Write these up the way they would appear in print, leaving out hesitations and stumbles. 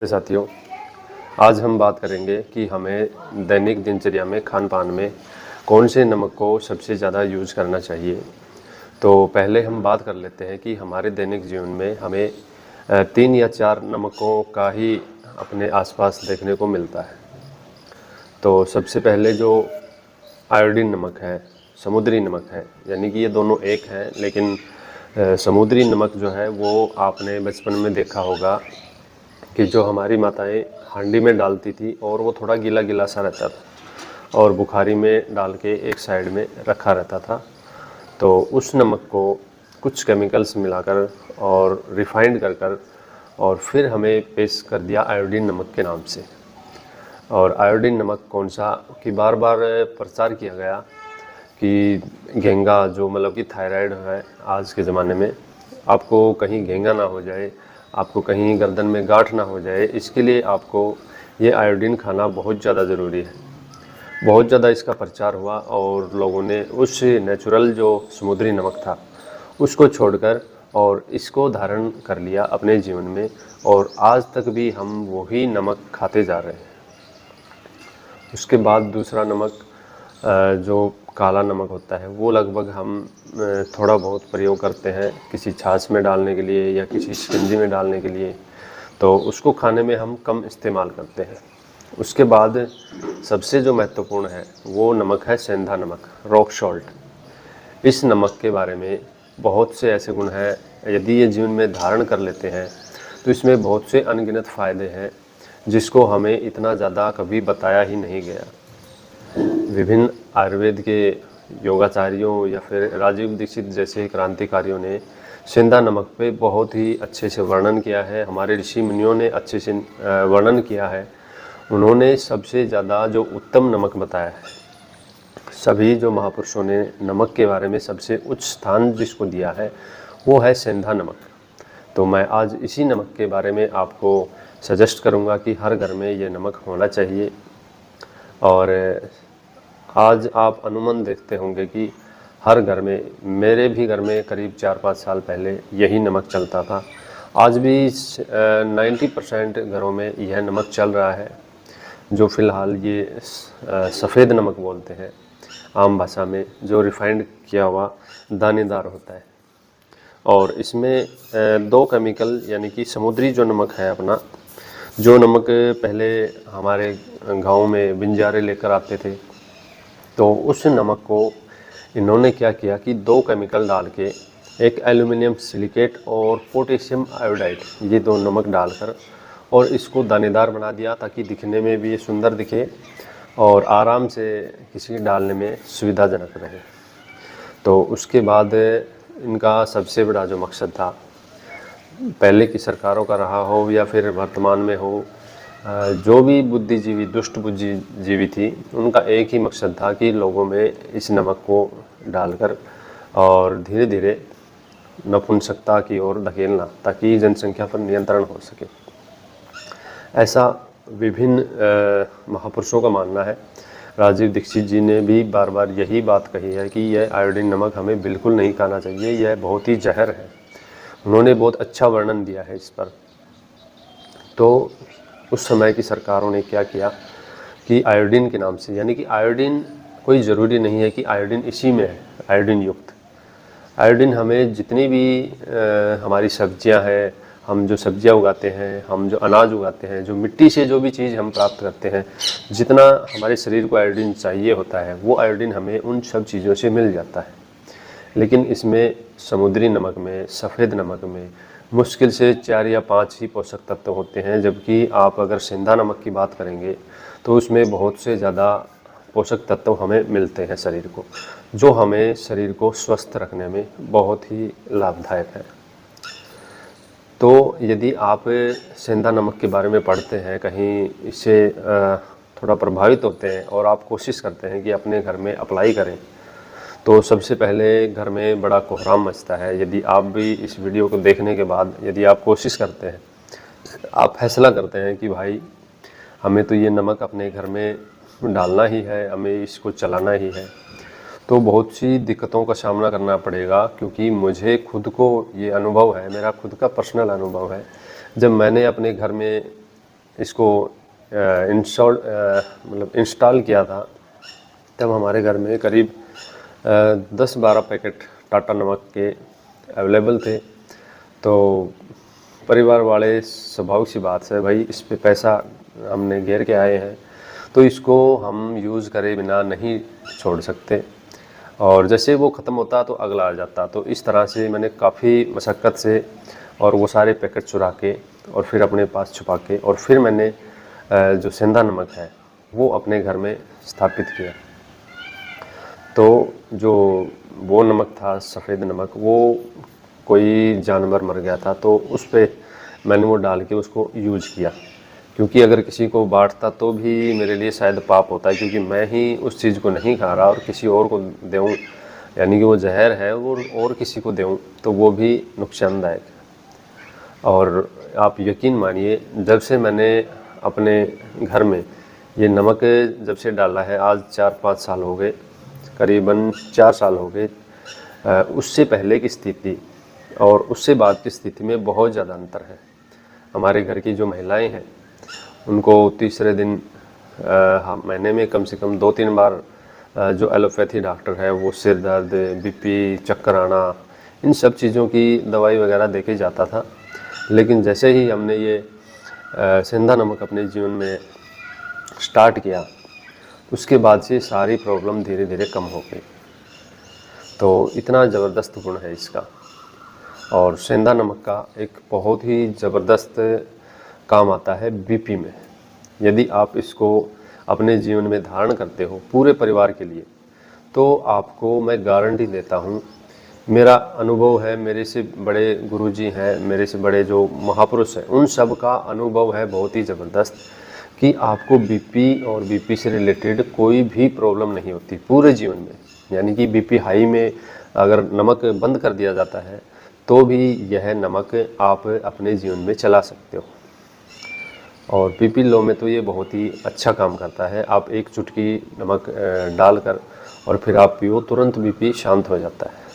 साथियों, आज हम बात करेंगे कि हमें दैनिक दिनचर्या में खान पान में कौन से नमक को सबसे ज़्यादा यूज़ करना चाहिए। तो पहले हम बात कर लेते हैं कि हमारे दैनिक जीवन में हमें 3 या 4 नमकों का ही अपने आसपास देखने को मिलता है। तो सबसे पहले जो आयोडीन नमक है, समुद्री नमक है, यानी कि ये दोनों एक हैं, लेकिन समुद्री नमक जो है वो आपने बचपन में देखा होगा कि जो हमारी माताएं हांडी में डालती थी और वो थोड़ा गीला गीला सा रहता था और बुखारी में डाल के एक साइड में रखा रहता था। तो उस नमक को कुछ केमिकल्स मिलाकर और रिफाइंड कर और फिर हमें पेश कर दिया आयोडीन नमक के नाम से। और आयोडीन नमक कौन सा कि बार बार प्रचार किया गया कि घेंगा जो मतलब कि थायराइड है आज के ज़माने में, आपको कहीं घेंगा ना हो जाए, आपको कहीं गर्दन में गांठ ना हो जाए, इसके लिए आपको ये आयोडीन खाना बहुत ज़्यादा ज़रूरी है। बहुत ज़्यादा इसका प्रचार हुआ और लोगों ने उस नेचुरल जो समुद्री नमक था उसको छोड़कर और इसको धारण कर लिया अपने जीवन में, और आज तक भी हम वही नमक खाते जा रहे हैं। उसके बाद दूसरा नमक जो काला नमक होता है वो लगभग हम थोड़ा बहुत प्रयोग करते हैं किसी छाछ में डालने के लिए या किसी शिकंजी में डालने के लिए, तो उसको खाने में हम कम इस्तेमाल करते हैं। उसके बाद सबसे जो महत्वपूर्ण है वो नमक है सेंधा नमक, रॉक सॉल्ट। इस नमक के बारे में बहुत से ऐसे गुण हैं, यदि ये जीवन में धारण कर लेते हैं तो इसमें बहुत से अनगिनत फ़ायदे हैं जिसको हमें इतना ज़्यादा कभी बताया ही नहीं गया। विभिन्न आयुर्वेद के योगाचार्यों या फिर राजीव दीक्षित जैसे क्रांतिकारियों ने सेंधा नमक पे बहुत ही अच्छे से वर्णन किया है। हमारे ऋषि मुनियों ने अच्छे से वर्णन किया है। उन्होंने सबसे ज़्यादा जो उत्तम नमक बताया है, सभी जो महापुरुषों ने नमक के बारे में सबसे उच्च स्थान जिसको दिया है वो है सेंधा नमक। तो मैं आज इसी नमक के बारे में आपको सजेस्ट करूंगा कि हर घर में ये नमक होना चाहिए। और आज आप अनुमान देखते होंगे कि हर घर में, मेरे भी घर में करीब 4-5 साल पहले यही नमक चलता था। आज भी 90% घरों में यह नमक चल रहा है, जो फ़िलहाल ये सफ़ेद नमक बोलते हैं आम भाषा में, जो रिफाइंड किया हुआ दानेदार होता है। और इसमें 2 केमिकल यानी कि समुद्री जो नमक है अपना, जो नमक पहले हमारे गांव में बंजारे लेकर आते थे, तो उस नमक को इन्होंने क्या किया कि 2 केमिकल डाल के, एक एल्युमिनियम सिलिकेट और पोटेशियम आयोडाइड, ये 2 नमक डालकर और इसको दानेदार बना दिया ताकि दिखने में भी ये सुंदर दिखे और आराम से किसी डालने में सुविधाजनक रहे। तो उसके बाद इनका सबसे बड़ा जो मकसद था, पहले की सरकारों का रहा हो या फिर वर्तमान में हो, जो भी बुद्धिजीवी, दुष्ट बुद्धिजीवी थी, उनका एक ही मकसद था कि लोगों में इस नमक को डालकर और धीरे धीरे नपुंसकता की ओर धकेलना ताकि जनसंख्या पर नियंत्रण हो सके। ऐसा विभिन्न महापुरुषों का मानना है। राजीव दीक्षित जी ने भी बार बार यही बात कही है कि यह आयोडीन नमक हमें बिल्कुल नहीं खाना चाहिए, यह बहुत ही जहर है। उन्होंने बहुत अच्छा वर्णन दिया है इस पर। तो उस समय की सरकारों ने क्या किया कि आयोडीन के नाम से, यानी कि आयोडीन कोई ज़रूरी नहीं है कि आयोडीन इसी में है, आयोडीन युक्त आयोडीन हमें जितनी भी हमारी सब्जियां हैं, हम जो सब्जियां उगाते हैं, हम जो अनाज उगाते हैं, जो मिट्टी से जो भी चीज़ हम प्राप्त करते हैं, जितना हमारे शरीर को आयोडीन चाहिए होता है वो आयोडीन हमें उन सब चीज़ों से मिल जाता है। लेकिन इसमें समुद्री नमक में, सफ़ेद नमक में मुश्किल से 4 या 5 ही पोषक तत्व होते हैं, जबकि आप अगर सेंधा नमक की बात करेंगे तो उसमें बहुत से ज़्यादा पोषक तत्व हमें मिलते हैं शरीर को, जो हमें शरीर को स्वस्थ रखने में बहुत ही लाभदायक है। तो यदि आप सेंधा नमक के बारे में पढ़ते हैं, कहीं इससे थोड़ा प्रभावित होते हैं और आप कोशिश करते हैं कि अपने घर में अप्लाई करें, तो सबसे पहले घर में बड़ा कोहराम मचता है। यदि आप भी इस वीडियो को देखने के बाद यदि आप कोशिश करते हैं, आप फैसला करते हैं कि भाई हमें तो ये नमक अपने घर में डालना ही है, हमें इसको चलाना ही है, तो बहुत सी दिक्कतों का सामना करना पड़ेगा। क्योंकि मुझे खुद को ये अनुभव है, मेरा खुद का पर्सनल अनुभव है, जब मैंने अपने घर में इसको इंस्टॉल किया था, तब हमारे घर में करीब 10-12 पैकेट टाटा नमक के अवेलेबल थे। तो परिवार वाले, स्वाभाविक सी बात है भाई, इस पे पैसा हमने घेर के आए हैं तो इसको हम यूज़ करे बिना नहीं छोड़ सकते, और जैसे वो ख़त्म होता तो अगला आ जाता। तो इस तरह से मैंने काफ़ी मशक्क़त से और वो सारे पैकेट चुरा के और फिर अपने पास छुपा के और फिर मैंने जो सेंधा नमक है वो अपने घर में स्थापित किया। तो जो वो नमक था, सफ़ेद नमक, वो कोई जानवर मर गया था तो उस पे मैंने वो डाल के उसको यूज़ किया, क्योंकि अगर किसी को बांटता तो भी मेरे लिए शायद पाप होता है, क्योंकि मैं ही उस चीज़ को नहीं खा रहा और किसी और को दूँ, यानी कि वो जहर है वो और किसी को दूँ तो वो भी नुकसानदायक है। और आप यकीन मानिए, जब से मैंने अपने घर में ये नमक जब से डाला है, आज 4-5 साल हो गए, करीबन 4 साल हो गए, उससे पहले की स्थिति और उससे बाद की स्थिति में बहुत ज़्यादा अंतर है। हमारे घर की जो महिलाएं हैं उनको तीसरे दिन महीने में कम से कम 2-3 बार जो एलोपैथी डॉक्टर है वो सिर दर्द, बीपी, चक्कर आना, इन सब चीज़ों की दवाई वगैरह देके जाता था। लेकिन जैसे ही हमने ये सेंधा नमक अपने जीवन में स्टार्ट किया, उसके बाद से सारी प्रॉब्लम धीरे धीरे कम हो गई। तो इतना ज़बरदस्त गुण है इसका। और सेंधा नमक का एक बहुत ही ज़बरदस्त काम आता है बीपी में। यदि आप इसको अपने जीवन में धारण करते हो पूरे परिवार के लिए, तो आपको मैं गारंटी देता हूँ, मेरा अनुभव है, मेरे से बड़े गुरुजी हैं, मेरे से बड़े जो महापुरुष हैं, उन सब का अनुभव है बहुत ही ज़बरदस्त कि आपको बीपी और बीपी से रिलेटेड कोई भी प्रॉब्लम नहीं होती पूरे जीवन में। यानी कि बीपी हाई में अगर नमक बंद कर दिया जाता है तो भी यह नमक आप अपने जीवन में चला सकते हो। और बीपी लो में तो ये बहुत ही अच्छा काम करता है। आप एक चुटकी नमक डालकर और फिर आप पियो, तुरंत बीपी शांत हो जाता है।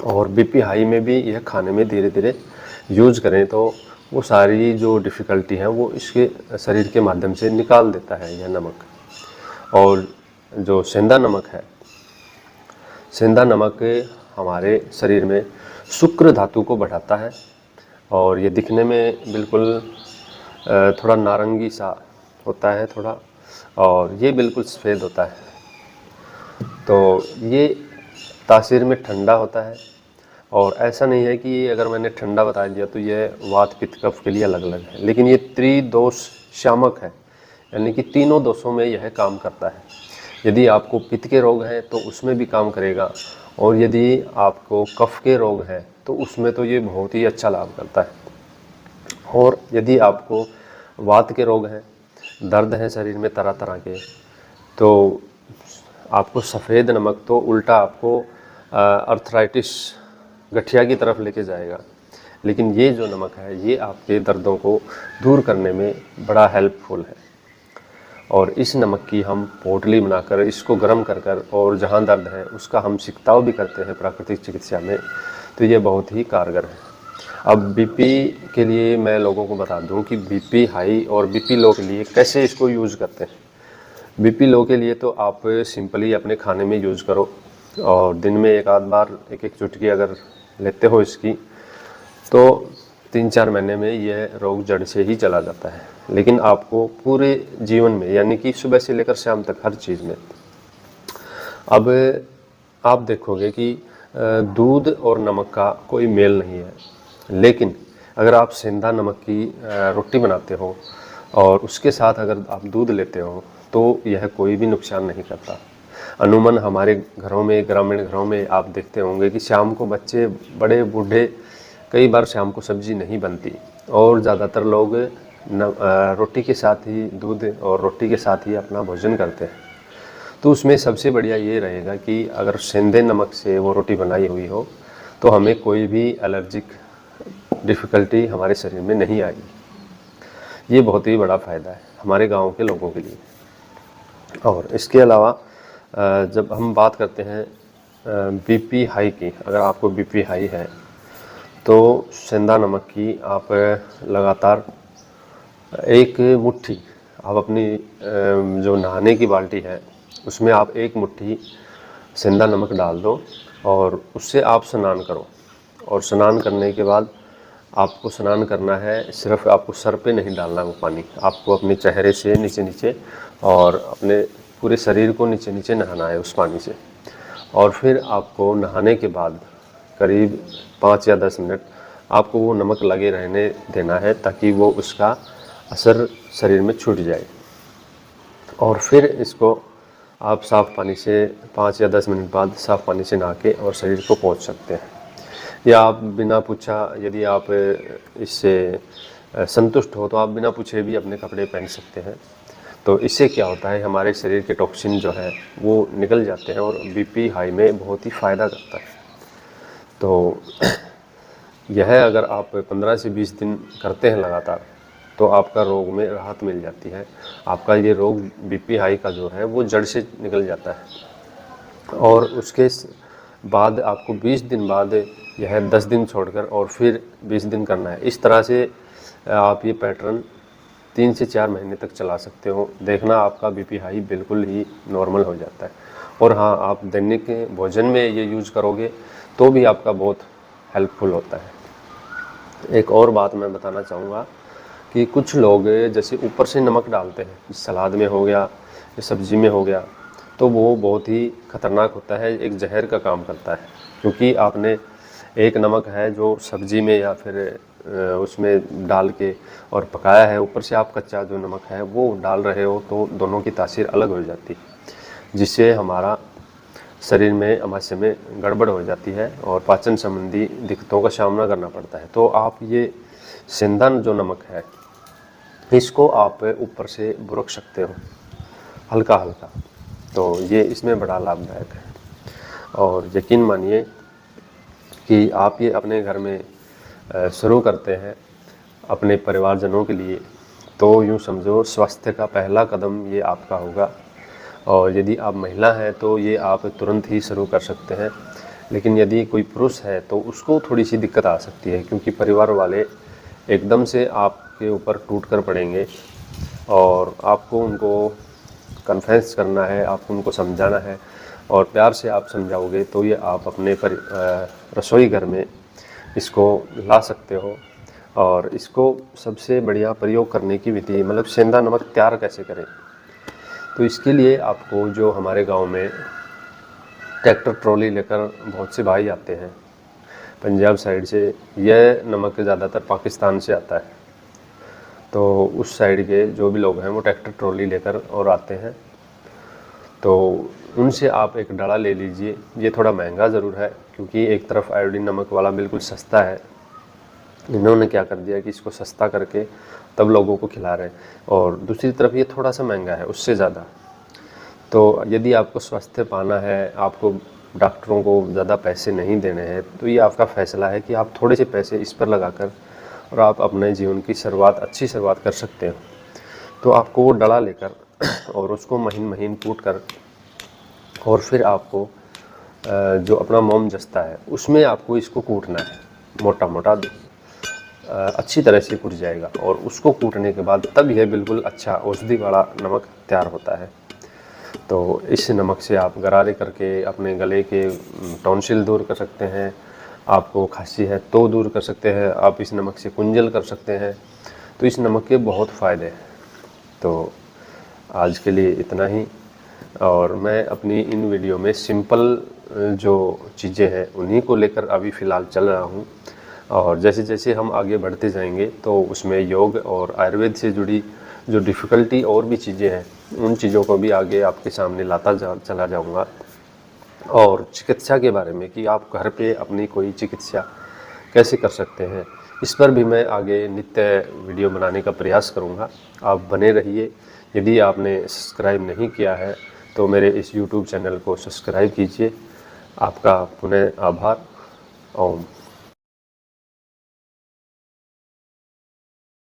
और बीपी हाई में भी यह खाने में धीरे धीरे यूज़ करें तो वो सारी जो डिफ़िकल्टी है वो इसके शरीर के माध्यम से निकाल देता है यह नमक। और जो सेंधा नमक है, सेंधा नमक हमारे शरीर में शुक्र धातु को बढ़ाता है और ये दिखने में बिल्कुल थोड़ा नारंगी सा होता है थोड़ा, और ये बिल्कुल सफ़ेद होता है। तो ये तासीर में ठंडा होता है, और ऐसा नहीं है कि अगर मैंने ठंडा बता दिया तो यह वात पित्त कफ के लिए अलग अलग है, लेकिन ये त्रिदोष शामक है, यानी कि तीनों दोषों में यह काम करता है। यदि आपको पित्त के रोग हैं तो उसमें भी काम करेगा, और यदि आपको कफ के रोग हैं तो उसमें तो ये बहुत ही अच्छा लाभ करता है। और यदि आपको वात के रोग हैं, दर्द हैं शरीर में तरह तरह के, तो आपको सफ़ेद नमक तो उल्टा आपको अर्थराइटिस, गठिया की तरफ लेके जाएगा। लेकिन ये जो नमक है ये आपके दर्दों को दूर करने में बड़ा हेल्पफुल है। और इस नमक की हम पोटली बनाकर इसको गर्म कर कर और जहाँ दर्द है उसका हम सिकताव भी करते हैं प्राकृतिक चिकित्सा में, तो ये बहुत ही कारगर है। अब बीपी के लिए मैं लोगों को बता दूं कि बीपी हाई और बीपी लो के लिए कैसे इसको यूज़ करते हैं। बीपी लो के लिए तो आप सिंपली अपने खाने में यूज़ करो, और दिन में एक आध बार एक एक चुटकी अगर लेते हो इसकी, तो 3-4 महीने में यह रोग जड़ से ही चला जाता है। लेकिन आपको पूरे जीवन में, यानी कि सुबह से लेकर शाम तक हर चीज़ में, अब आप देखोगे कि दूध और नमक का कोई मेल नहीं है, लेकिन अगर आप सेंधा नमक की रोटी बनाते हो और उसके साथ अगर आप दूध लेते हो तो यह कोई भी नुकसान नहीं करता। अमूमन हमारे घरों में, ग्रामीण घरों में आप देखते होंगे कि शाम को बच्चे, बड़े बूढ़े, कई बार शाम को सब्ज़ी नहीं बनती और ज़्यादातर लोग रोटी के साथ ही, दूध और रोटी के साथ ही अपना भोजन करते हैं। तो उसमें सबसे बढ़िया ये रहेगा कि अगर सेंधे नमक से वो रोटी बनाई हुई हो तो हमें कोई भी एलर्जिक डिफ़िकल्टी हमारे शरीर में नहीं आएगी। ये बहुत ही बड़ा फ़ायदा है हमारे गांव के लोगों के लिए। और इसके अलावा जब हम बात करते हैं बीपी हाई की, अगर आपको बीपी हाई है तो सेंधा नमक की आप लगातार एक मुट्ठी आप अपनी जो नहाने की बाल्टी है उसमें आप एक मुट्ठी सेंधा नमक डाल दो और उससे आप स्नान करो। और स्नान करने के बाद आपको स्नान करना है, सिर्फ आपको सर पे नहीं डालना वो पानी, आपको अपने चेहरे से नीचे नीचे और अपने पूरे शरीर को नीचे नीचे नहाना है उस पानी से। और फिर आपको नहाने के बाद करीब 5 या 10 मिनट आपको वो नमक लगे रहने देना है ताकि वो उसका असर शरीर में छूट जाए। और फिर इसको आप साफ़ पानी से 5 या 10 मिनट बाद साफ़ पानी से नहा के और शरीर को पोंछ सकते हैं। या आप बिना पूछा, यदि आप इससे संतुष्ट हो तो आप बिना पूछे भी अपने कपड़े पहन सकते हैं। तो इससे क्या होता है, हमारे शरीर के टॉक्सिन जो है वो निकल जाते हैं और बीपी हाई में बहुत ही फ़ायदा करता है। तो यह अगर आप 15 से 20 दिन करते हैं लगातार तो आपका रोग में राहत मिल जाती है। आपका ये रोग बीपी हाई का जो है वो जड़ से निकल जाता है। और उसके बाद आपको 20 दिन बाद यह 10 दिन छोड़कर और फिर 20 दिन करना है। इस तरह से आप ये पैटर्न 3 से 4 महीने तक चला सकते हो। देखना आपका बीपी हाई बिल्कुल ही नॉर्मल हो जाता है। और हाँ, आप दैनिक भोजन में ये यूज़ करोगे तो भी आपका बहुत हेल्पफुल होता है। एक और बात मैं बताना चाहूँगा कि कुछ लोग जैसे ऊपर से नमक डालते हैं, सलाद में हो गया या सब्ज़ी में हो गया, तो वो बहुत ही ख़तरनाक होता है, एक जहर का काम करता है। क्योंकि आपने एक नमक है जो सब्ज़ी में या फिर उसमें डाल के और पकाया है, ऊपर से आप कच्चा जो नमक है वो डाल रहे हो, तो दोनों की तासीर अलग हो जाती है, जिससे हमारा शरीर में अमाशय में गड़बड़ हो जाती है और पाचन संबंधी दिक्कतों का सामना करना पड़ता है। तो आप ये सेंधा जो नमक है इसको आप ऊपर से बुरक सकते हो हल्का हल्का, तो ये इसमें बड़ा लाभदायक है। और यकीन मानिए कि आप ये अपने घर में शुरू करते हैं अपने परिवारजनों के लिए, तो यूँ समझो स्वास्थ्य का पहला कदम ये आपका होगा। और यदि आप महिला हैं तो ये आप तुरंत ही शुरू कर सकते हैं। लेकिन यदि कोई पुरुष है तो उसको थोड़ी सी दिक्कत आ सकती है, क्योंकि परिवार वाले एकदम से आपके ऊपर टूट कर पड़ेंगे और आपको उनको कन्फ्रेंस करना है, आपको उनको समझाना है। और प्यार से आप समझाओगे तो ये आप अपने रसोई घर में इसको ला सकते हो। और इसको सबसे बढ़िया प्रयोग करने की विधि, मतलब सेंधा नमक तैयार कैसे करें, तो इसके लिए आपको जो हमारे गांव में ट्रैक्टर ट्रॉली लेकर बहुत से भाई आते हैं पंजाब साइड से, यह नमक ज़्यादातर पाकिस्तान से आता है। तो उस साइड के जो भी लोग हैं वो ट्रैक्टर ट्रॉली लेकर और आते हैं, तो उनसे आप एक डला ले लीजिए। ये थोड़ा महंगा ज़रूर है, क्योंकि एक तरफ आयोडीन नमक वाला बिल्कुल सस्ता है, इन्होंने क्या कर दिया कि इसको सस्ता करके तब लोगों को खिला रहे हैं, और दूसरी तरफ ये थोड़ा सा महंगा है उससे ज़्यादा। तो यदि आपको स्वास्थ्य पाना है, आपको डॉक्टरों को ज़्यादा पैसे नहीं देने हैं, तो ये आपका फ़ैसला है कि आप थोड़े से पैसे इस पर लगाकर और आप अपने जीवन की शुरुआत, अच्छी शुरुआत कर सकते हैं। तो आपको वो डला लेकर और उसको महीन महीन कूट कर, और फिर आपको जो अपना मोम जस्ता है उसमें आपको इसको कूटना है, मोटा मोटा अच्छी तरह से कूट जाएगा। और उसको कूटने के बाद तब यह बिल्कुल अच्छा औषधि वाला नमक तैयार होता है। तो इस नमक से आप गरारे करके अपने गले के टॉन्सिल दूर कर सकते हैं, आपको खांसी है तो दूर कर सकते हैं, आप इस नमक से कुंजल कर सकते हैं। तो इस नमक के बहुत फ़ायदे हैं। तो आज के लिए इतना ही। और मैं अपनी इन वीडियो में सिंपल जो चीज़ें हैं उन्हीं को लेकर अभी फ़िलहाल चल रहा हूँ। और जैसे जैसे हम आगे बढ़ते जाएंगे तो उसमें योग और आयुर्वेद से जुड़ी जो डिफ़िकल्टी और भी चीज़ें हैं उन चीज़ों को भी आगे आपके सामने लाता चला जाऊँगा। और चिकित्सा के बारे में कि आप घर पे अपनी कोई चिकित्सा कैसे कर सकते हैं, इस पर भी मैं आगे नित्य वीडियो बनाने का प्रयास करूँगा। आप बने रहिए। यदि आपने सब्सक्राइब नहीं किया है तो मेरे इस YouTube चैनल को सब्सक्राइब कीजिए। आपका पुनः आभार। ओम।